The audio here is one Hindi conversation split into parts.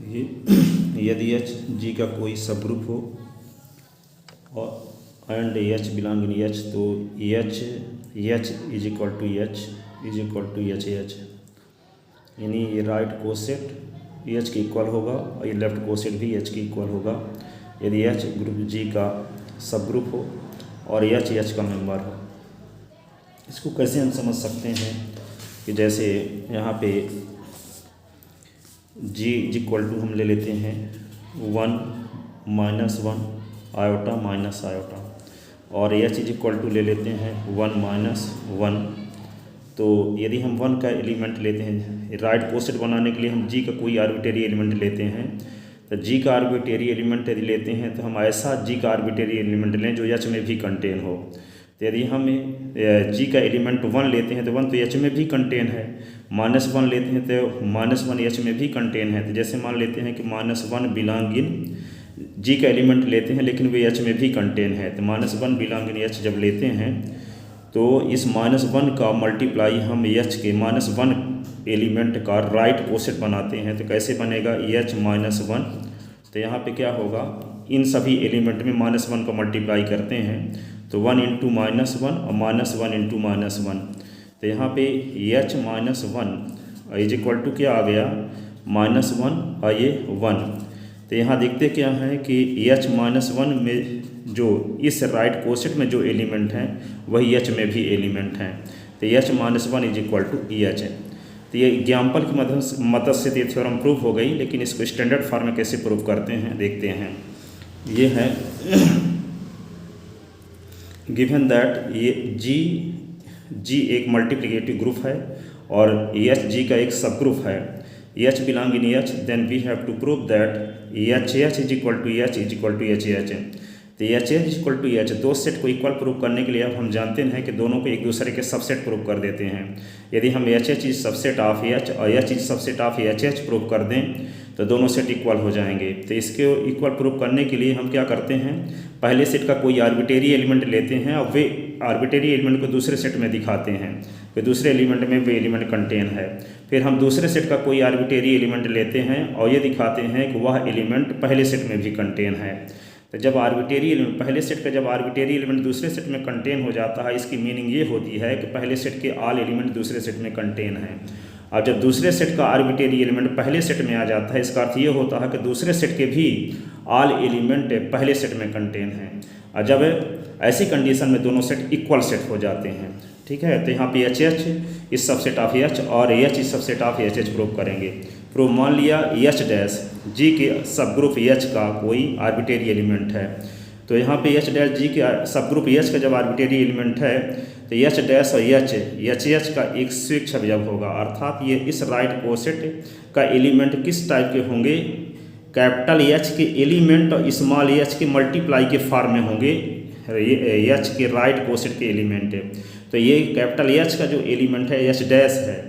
ये यदि एच जी का कोई सब ग्रुप हो और and H belong in H, तो H is equal to H H, यानी ये राइट कोसेट एच के इक्वल होगा और ये लेफ्ट कोसेट भी एच के इक्वल होगा यदि एच ग्रुप जी का सब ग्रुप हो और एच का मेंबर हो। इसको कैसे हम समझ सकते हैं कि जैसे यहाँ पे जी इज इक्वल टू हम ले लेते हैं 1 -1 आयोटा माइनस आयोटा, और एच इज इक्वल टू ले लेते हैं 1 -1। तो यदि हम 1 का एलिमेंट लेते हैं राइट कोसेट बनाने के लिए, हम जी का कोई आर्बिट्रेरी एलिमेंट लेते हैं, तो जी का आर्बिट्रेरी एलिमेंट यदि लेते हैं तो हम ऐसा जी का आर्बिट्रेरी एलिमेंट लें जो एच में भी कंटेन हो। तो यदि हम जी का एलिमेंट 1 लेते हैं तो 1 तो एच में भी कंटेन है, -1 लेते हैं तो -1 एच में भी कंटेन है। तो जैसे मान लेते हैं कि -1 बिलोंग इन जी का एलिमेंट लेते हैं लेकिन वे एच में भी कंटेन है, तो -1 बिलोंग इन एच जब लेते हैं तो इस -1 का मल्टीप्लाई हम एच के -1 एलिमेंट का राइट कोसेट बनाते हैं। तो कैसे बनेगा एच -1, तो यहाँ पे क्या होगा, इन सभी एलिमेंट में -1 का मल्टीप्लाई करते हैं तो 1 × -1 और -1 × -1, तो यहाँ पे एच -1 इज इक्वल टू क्या आ गया -1 और ये 1। तो यहाँ देखते क्या है कि एच -1 में जो इस राइट कोसेट में जो एलिमेंट हैं वही एच में भी एलिमेंट हैं, तो H -1 is equal to H है। तो ये एग्जाम्पल की मदद से ये थ्योरम प्रूव हो गई, लेकिन इसको स्टैंडर्ड फॉर्म में कैसे प्रूव करते हैं देखते हैं। ये है गिवन दैट ये जी एक मल्टीप्लिकेटिव ग्रुप है और एच जी का एक सब ग्रुप है, H belong in H, then we have to prove that H is equal to H. तो H is equal to H, दो सेट को इक्वल प्रूव करने के लिए अब हम जानते हैं कि दोनों को एक दूसरे के सबसेट प्रूव कर देते हैं। यदि हम H is subset of H और H is subset of H prove कर दें तो दोनों सेट इक्वल हो जाएंगे। तो इसके इक्वल प्रूव करने के लिए हम क्या करते हैं, पहले सेट का कोई आर्बिट्रेरी एलिमेंट लेते हैं और वे आर्बिट्रेरी एलिमेंट को दूसरे सेट में दिखाते हैं, फिर दूसरे एलिमेंट में वे एलिमेंट कंटेन है। फिर हम दूसरे सेट का कोई आर्बिट्रेरी एलिमेंट लेते हैं और ये दिखाते हैं कि वह एलिमेंट पहले सेट में भी कंटेन है। तो जब आर्बिट्रेरी एलिमेंट पहले सेट का जब आर्बिट्रेरी एलिमेंट दूसरे सेट में कंटेन हो जाता है, इसकी मीनिंग ये होती है कि पहले सेट के ऑल एलिमेंट दूसरे सेट में कंटेन हैं। और जब दूसरे सेट का आर्बिट्रेरी एलिमेंट पहले सेट में आ जाता है, इसका अर्थ ये होता है कि दूसरे सेट के भी ऑल एलिमेंट पहले सेट में कंटेन हैं। और जब ऐसी कंडीशन में दोनों सेट इक्वल सेट हो जाते हैं, ठीक है। तो यहाँ पे एच इस सबसेट ऑफ एच और एच इस सबसेट ऑफ एच प्रूव करेंगे। प्रूव मान लिया एच डैश जी के सब ग्रुप एच का कोई आर्बिट्रेरी एलिमेंट है, तो यहाँ पे एच डैश जी के सब ग्रुप एच का जब आर्बिट्रेरी एलिमेंट है तो एच डैश और एच का एक स्विच अवयव होगा, अर्थात ये इस राइट कोसेट का एलिमेंट किस टाइप के होंगे, कैपिटल एच के एलिमेंट और स्मॉल एच के मल्टीप्लाई के फॉर्म में होंगे एच के राइट कोसेट के एलिमेंट है। तो ये कैपिटल एच का जो एलिमेंट है एच डैश है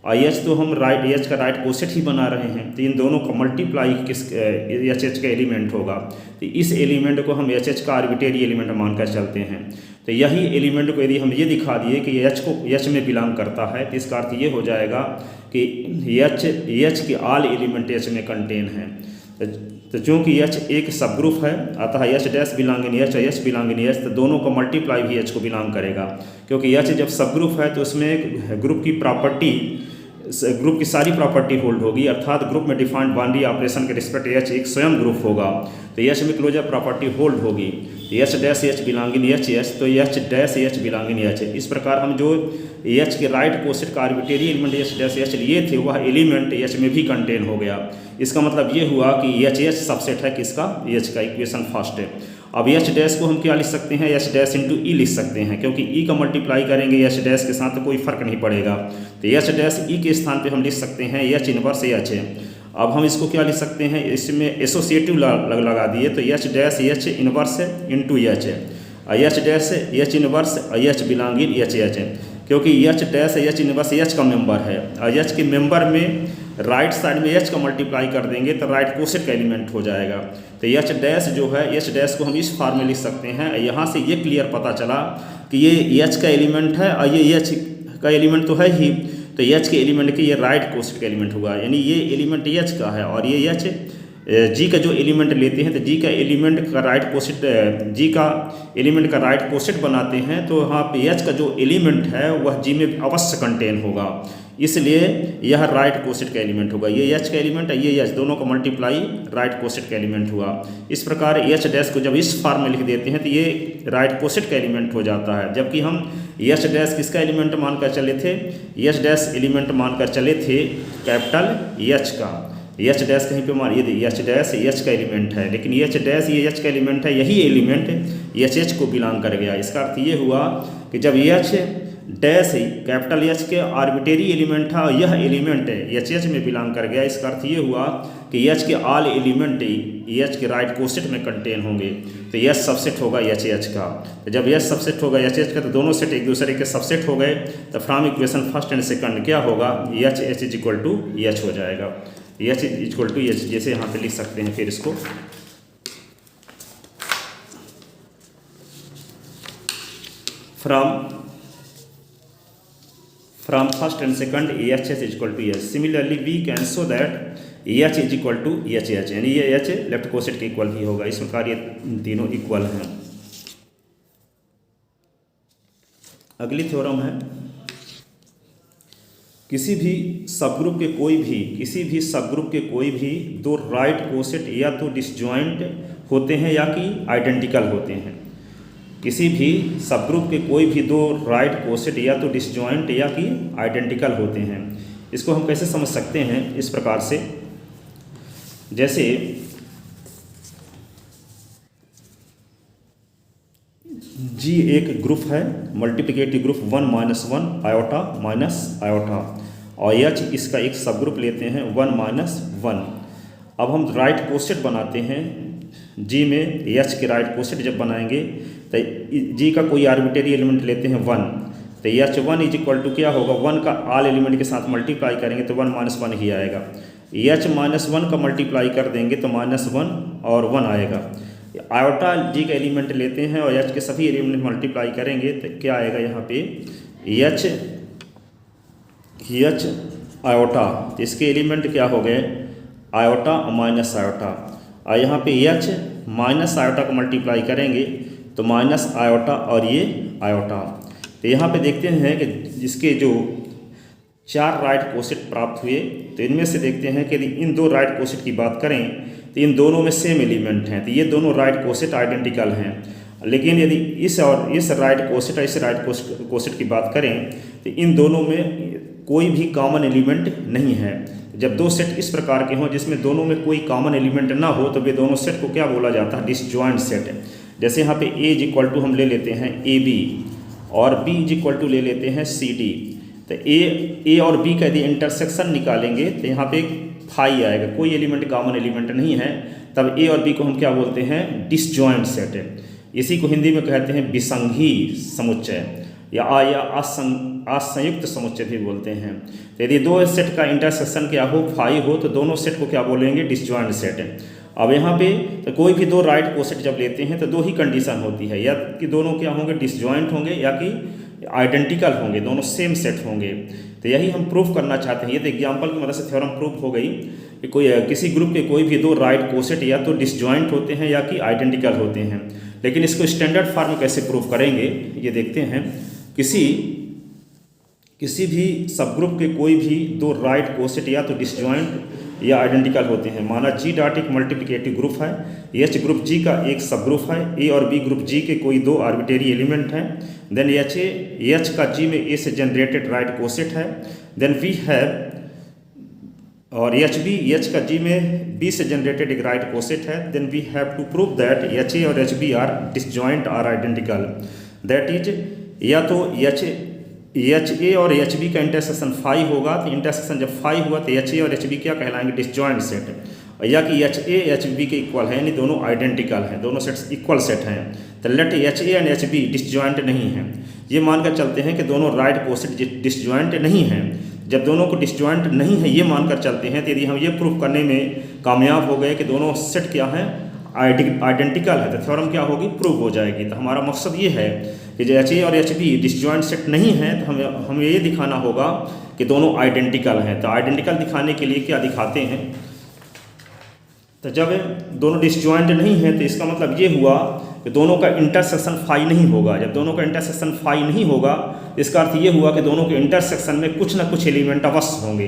और एच तो हम एच का राइट कोसेट ही बना रहे हैं, तो इन दोनों का मल्टीप्लाई किस एच का एलिमेंट होगा। तो इस एलिमेंट को हम एच का आर्बिट्रेरी एलिमेंट मानकर चलते हैं। तो यही एलिमेंट को यदि हम ये दिखा दिए कि एच में बिलोंग करता है, तो इसका अर्थ ये हो जाएगा कि एच के ऑल एलिमेंट एच में कंटेन है। तो चूँकि एच एक सब ग्रुप है, अतः H dash belong in H belong in H, तो दोनों का मल्टीप्लाई भी एच को बिलोंग करेगा, क्योंकि एच जब सब ग्रुप है तो उसमें ग्रुप की प्रॉपर्टी, ग्रुप की सारी प्रॉपर्टी होल्ड होगी, अर्थात ग्रुप में डिफाइंड बाउंड्री ऑपरेशन के रिस्पेक्ट एच एक स्वयं ग्रुप होगा, तो एच में क्लोजर प्रॉपर्टी होल्ड होगी। H dash H belong in H तो H dash H belong in H. इस प्रकार हम जो एच के राइट कोसेट का arbitrary element H dash H लिए थे वह एलिमेंट एच में भी कंटेन हो गया। इसका मतलब ये हुआ कि एच सबसेट है किसका, एच का। इक्वेशन फर्स्ट है। अब एच डैश को हम क्या लिख सकते हैं, एच डैश इंटू ई लिख सकते हैं, क्योंकि ई का मल्टीप्लाई करेंगे एच डैश के साथ तो कोई फर्क नहीं पड़ेगा। तो एच डैश ई के स्थान पे हम लिख सकते हैं एच इनवर्स एच है। अब हम इसको क्या लिख सकते हैं, इसमें एसोसिएटिव लगा दिए तो H dash H inverse into H है, H dash H inverse H belong in H है, क्योंकि H dash H inverse H का मेंबर है और एच के मेंबर में राइट साइड में एच का मल्टीप्लाई कर देंगे तो राइट कोसेट का एलिमेंट हो जाएगा। तो एच डैश जो है, एच डैश को हम इस फॉर्म में लिख सकते हैं। यहाँ से ये क्लियर पता चला कि ये एच का एलिमेंट है और ये एच का एलिमेंट तो है ही, तो एच के एलिमेंट के ये राइट कोसेट का एलिमेंट होगा, यानी ये एलिमेंट एच का है और ये एच जी का जो एलिमेंट लेते हैं तो जी का एलिमेंट का राइट कोसेट, जी का एलिमेंट का राइट कोसेट बनाते हैं तो यहाँ पे एच का जो एलिमेंट है वह जी में अवश्य कंटेन होगा, इसलिए यह राइट कोसेट का एलिमेंट होगा। ये एच का एलिमेंट है, ये एच, दोनों का मल्टीप्लाई राइट कोसेट का एलिमेंट हुआ। इस प्रकार एच डैश को जब इस फॉर्म में लिख देते हैं तो ये राइट कोसेट का एलिमेंट हो जाता है, जबकि हम एच डैश किसका एलिमेंट मानकर चले थे, एच डैश एलिमेंट मानकर चले थे कैपिटल एच का। एच डैश कहीं पे मान, ये एच डैश एच का एलिमेंट है, लेकिन एच डैश ये एच का एलिमेंट है, यही एलिमेंट एच को बिलोंग कर गया। इसका अर्थ ये हुआ कि जब एच डैश कैपिटल एच के आर्बिटेरी एलिमेंट था, यह एलिमेंट एच में बिलोंग कर गया, इसका अर्थ ये हुआ कि एच के ऑल एलिमेंट एच के राइट कोसेट में कंटेन होंगे, तो एच सबसेट होगा एच का। तो जब एच सबसेट होगा एच का तो दोनों सेट एक दूसरे के सबसेट हो गए, तो from equation first and second क्या होगा, H is equal to H हो जाएगा। H is equal to H जैसे यहाँ पे लिख सकते हैं, फिर इसको from first and second H is equal to H. Similarly we can show that H is equal to H, यानी ये एच लेफ्ट कोसेट के इक्वल ही होगा। इस प्रकार ये तीनों इक्वल हैं। अगली थ्योरम है, किसी भी सबग्रुप के कोई भी दो राइट कोसेट या तो डिसजॉइंट होते हैं या कि आइडेंटिकल होते हैं। किसी भी सबग्रुप के कोई भी दो राइट कोसेट या तो डिसजॉइंट या कि आइडेंटिकल होते हैं। इसको हम कैसे समझ सकते हैं, इस प्रकार से, जैसे जी एक ग्रुप है, multiplicative group 1 - 1 iota minus iota, और एच इसका एक सब ग्रुप लेते हैं 1 - 1। अब हम राइट कोसेट बनाते हैं जी में, एच के राइट कोसेट जब बनाएंगे तो जी का कोई आर्बिटरी एलिमेंट लेते हैं 1, तो एच 1 इज इक्वल टू क्या होगा, 1 का ऑल एलिमेंट के साथ मल्टीप्लाई करेंगे तो 1 - 1 ही आएगा। एच -1 का मल्टीप्लाई कर देंगे तो -1 और 1 आएगा। आयोटा जी का एलिमेंट लेते हैं और एच के सभी एलिमेंट मल्टीप्लाई करेंगे तो क्या आएगा, यहाँ पे एच आयोटा, इसके एलिमेंट क्या हो गए, आयोटा माइनस आयोटा, और यहाँ पे एच माइनस आयोटा को मल्टीप्लाई करेंगे तो माइनस आयोटा और ये आयोटा। तो यहाँ पे देखते हैं कि जिसके जो 4 राइट कोसेट प्राप्त हुए, तो इनमें से देखते हैं कि यदि इन दो राइट कोसेट की बात करें तो इन दोनों में सेम एलिमेंट हैं, तो ये दोनों राइट कोसेट आइडेंटिकल हैं। लेकिन यदि इस और इस राइट कोसेट और इस राइट कोसेट की बात करें तो इन दोनों में कोई भी कॉमन एलिमेंट नहीं है। जब दो सेट इस प्रकार के हों जिसमें दोनों में कोई कॉमन एलिमेंट ना हो तो वे दोनों सेट को क्या बोला जाता है, डिसजॉइंट सेट। जैसे यहाँ पे ए इज इक्वल टू हम ले लेते हैं ए बी और बी इज इक्वल टू ले लेते हैं सी डी। तो ए और बी का यदि इंटरसेक्शन निकालेंगे तो यहाँ पे फाई आएगा, कोई एलिमेंट कॉमन एलिमेंट नहीं है, तब ए और बी को हम क्या बोलते हैं, डिसजॉइंट सेट है। इसी को हिंदी में कहते हैं विसंगी समुच्चय या असंयुक्त समुच्चय भी बोलते हैं। तो यदि दो सेट का इंटरसेक्शन क्या हो, फाई हो, तो दोनों सेट को क्या बोलेंगे, डिसजॉइंट सेट है। अब यहाँ पे तो कोई भी दो राइट कोसेट जब लेते हैं तो दो ही कंडीशन होती है, या कि दोनों क्या होंगे, डिसजॉइंट होंगे या कि आइडेंटिकल होंगे, दोनों सेम सेट होंगे। तो यही हम प्रूफ करना चाहते हैं। ये तो एग्जाम्पल की मदद से थ्योरम प्रूफ हो गई कि कोई किसी ग्रुप के कोई भी दो राइट कोसेट या तो डिसजॉइंट होते हैं या कि आइडेंटिकल होते हैं। लेकिन इसको स्टैंडर्ड फॉर्म में कैसे प्रूफ करेंगे, ये देखते हैं। किसी भी सबग्रुप के कोई भी दो राइट कोसेट या तो डिसजॉइंट या आइडेंटिकल होते हैं। माना जी डॉट एक मल्टीप्लिकेटिव ग्रुप है, एच ग्रुप जी का एक सब ग्रुप है, ए और बी ग्रुप जी के कोई दो आर्बिटरी एलिमेंट हैं। देन एच का जी में ए से जनरेटेड राइट कोसेट है। देन वी हैव और एच का जी में बी से जनरेटेड एक राइट कोसेट है। Then we have to prove that H a और H b are disjoint or identical. That is या तो एच ए और एच बी का इंटरसेक्शन फाई होगा, तो इंटरसेक्शन जब फाई हुआ तो एच ए और एच बी क्या कहलाएंगे, डिसजॉइंट सेट, या कि एच ए एच बी के इक्वल है, यानी दोनों आइडेंटिकल हैं, दोनों सेट्स इक्वल सेट हैं। तो let H A and H B disjoint नहीं है, ये मानकर चलते हैं कि दोनों राइट कोसेट डिसजॉइंट नहीं हैं। जब दोनों को डिसजॉइंट नहीं है ये मानकर चलते हैं, तो यदि हम ये प्रूफ करने में कामयाब हो गए कि दोनों सेट क्या हैं, आइडेंटिकल है, तो थ्योरम क्या होगी, प्रूव हो जाएगी। तो हमारा मकसद ये है कि जो एच ए और एच बी डिसजॉइंट सेट नहीं है, तो हमें ये दिखाना होगा कि दोनों आइडेंटिकल हैं। तो आइडेंटिकल दिखाने के लिए क्या दिखाते हैं, तो जब दोनों डिसजॉइंट नहीं है तो इसका मतलब ये हुआ कि दोनों का इंटरसेक्शन फाई नहीं होगा। जब दोनों का इंटरसेक्शन फाई नहीं होगा इसका अर्थ ये हुआ कि दोनों के इंटरसेक्शन में कुछ ना कुछ एलिमेंट अवश्य होंगे।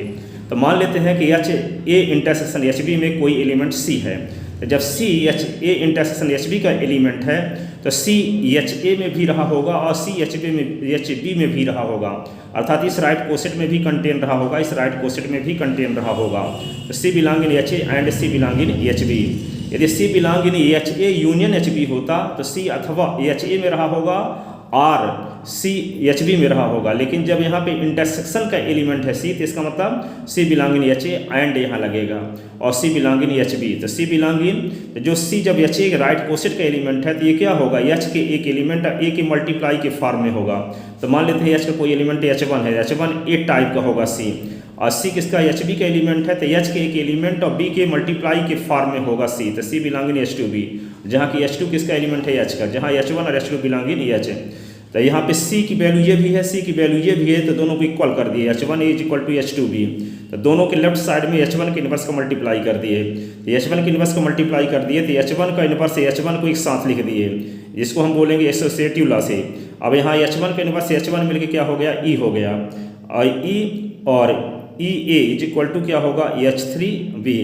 तो मान लेते हैं कि H A intersection H B में कोई एलिमेंट सी है, तो जब C H A intersection H B का एलिमेंट है तो सी एच ए में भी रहा होगा और सी एच बी में भी रहा होगा, अर्थात इस राइट कोसेट में भी कंटेन रहा होगा, इस राइट कोसेट में भी कंटेन रहा होगा। तो सी belong in H A and c belong in H b. यदि c belong in H a union H b होता तो सी अथवा एच ए में रहा होगा और सी एच बी में रहा होगा, लेकिन जब यहाँ पे इंटरसेक्शन का एलिमेंट है सी तो इसका मतलब c belong in H A and यहाँ लगेगा और c belong in H b. तो सी बिलोंग इन जो सी जब एच ए के राइट कोसेट का एलिमेंट है तो ये क्या होगा, एच के एक एलिमेंट ए के मल्टीप्लाई के फॉर्म में होगा। तो मान लेते हैं एच का कोई एलिमेंट एच वन है, एच वन ए टाइप का होगा सी, और सी किसका एच बी का एलिमेंट है तो एच के एक एलिमेंट और बी के मल्टीप्लाई के फॉर्म में होगा सी। तो सी belong in H two B, जहाँ की एच टू किसका एलिमेंट है एच का, जहाँ एच वन और H two belong in H. तो यहाँ पे सी की वैल्यू ये भी है, सी की वैल्यू ये भी है, तो दोनों को इक्वल कर दिए, H one is equal to H two B. तो दोनों के लेफ्ट साइड में एच वन के इन्वर्स का मल्टीप्लाई कर दिए, तो एच वन के इन्वर्स का मल्टीप्लाई कर दिए तो एच वन का इन्वर्स एच वन को एक साथ लिख दिए, जिसको हम बोलेंगे एसोसिएटिव लॉ से। अब यहाँ एच वन का इन्वर्स एच वन मिलकर क्या हो गया, ई हो गया, और ई ए इज इक्वल टू क्या होगा, एच थ्री बी।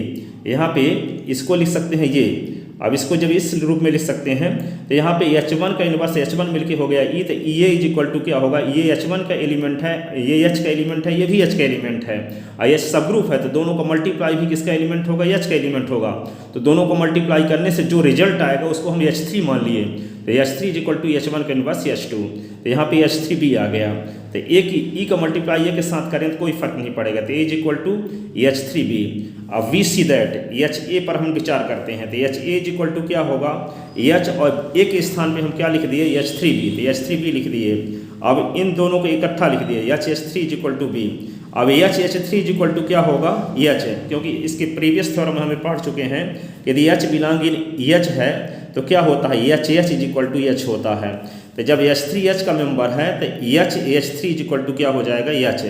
यहाँ पे इसको लिख सकते हैं ये, अब इसको जब इस रूप में लिख सकते हैं तो यहाँ पे एच वन का इन्वर्स एच वन मिलके हो गया ई, तो ई ए इज इक्वल टू क्या होगा, ये एच वन का एलिमेंट है, ये एच का एलिमेंट है, ये भी एच का एलिमेंट है, और एच सब ग्रुप है तो दोनों का मल्टीप्लाई भी किसका एलिमेंट होगा, एच का एलिमेंट होगा। तो दोनों को मल्टीप्लाई करने से जो रिजल्ट आएगा उसको हम एच थ्री मान लिए, तो H three is equal to H one का इन्वर्स एच टू, तो यहाँ पे एच थ्री बी आ गया। तो ए की ई का मल्टीप्लाई ए के साथ करें तो कोई फर्क नहीं पड़ेगा, तो a is equal to H three b. अब we see that H a पर हम विचार करते हैं, तो H a is equal to क्या होगा, एच और ए के स्थान पे हम क्या लिख दिए, एच थ्री बी, तो एच थ्री बी लिख दिए। अब इन दोनों को इकट्ठा लिख दिए, H H three is equal to b. अब H H three is equal to क्या होगा, एच, क्योंकि इसके प्रीवियस थ्योरम हमें पढ़ चुके हैं, यदि एच बिलोंग इन एच है तो क्या होता है, H H is equal to H होता है। तो जब एच थ्री एच का मेंबर है तो H H three is equal to क्या हो जाएगा, एच।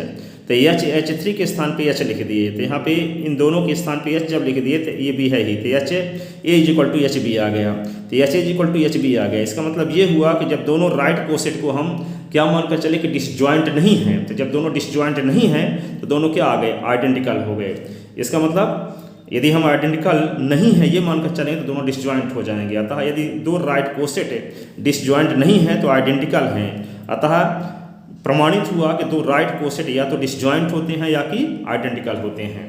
तो एच एच थ्री के स्थान पे एच लिख दिए, तो यहाँ पे इन दोनों के स्थान पे एच जब लिख दिए तो ये भी है ही, तो H a is equal to H b आ गया, तो H is equal to H b आ गया। इसका मतलब ये हुआ कि जब दोनों राइट कोसेट को हम क्या मानकर चले कि डिसजॉइंट नहीं है, तो जब दोनों डिसजॉइंट नहीं हैं तो दोनों क्या आ गए, आइडेंटिकल हो गए। इसका मतलब यदि हम आइडेंटिकल नहीं है ये मानकर चलें तो दोनों डिसजॉइंट हो जाएंगे। अतः यदि दो राइट कोसेट डिसजॉइंट नहीं है तो आइडेंटिकल हैं, अतः प्रमाणित हुआ कि दो राइट कोसेट या तो डिसजॉइंट होते हैं या कि आइडेंटिकल होते हैं।